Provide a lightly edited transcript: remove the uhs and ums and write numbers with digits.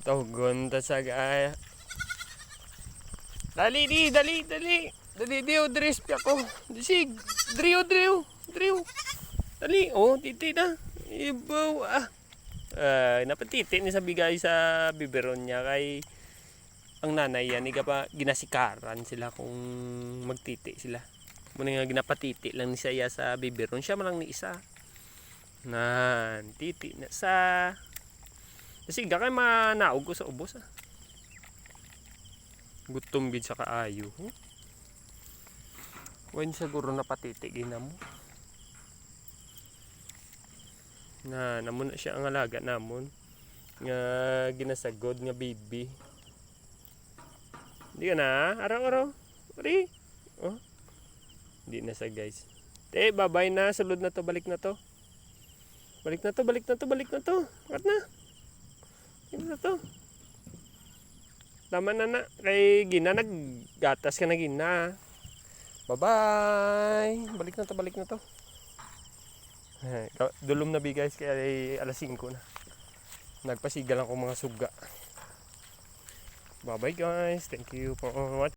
Togon ta sa gaya. Dali di, dali, dali. Dali di, Odres, ako. Disig, driw. Dali, titi na. Ibaw, napatiti ni sa bigay sa biberon niya kay ang nanay yan, iga pa ginasikaran sila kung magtiti sila. Muna nga ginapatiti lang ni saya sa biberon. Siya man lang ni isa. Titi na sa kasi gakay manaog ko sa ubos gutom gid sa kaayo. Wen siguro napatitigin na mo. Namon na siya ang alaga namon nga ginasagod nga baby. Hindi ka na, araw-araw. Uri. Hindi na sa guys. Bye-bye na, sulod na to, balik na to. Balik na to. Kat na. Balik na to. Tama na. Kay gina naggatas ka na gina. Bye-bye. Balik na to. Dulom na guys kaya alas 5 na. Nagpasigal ako mga suga. Bye-bye guys. Thank you for watching.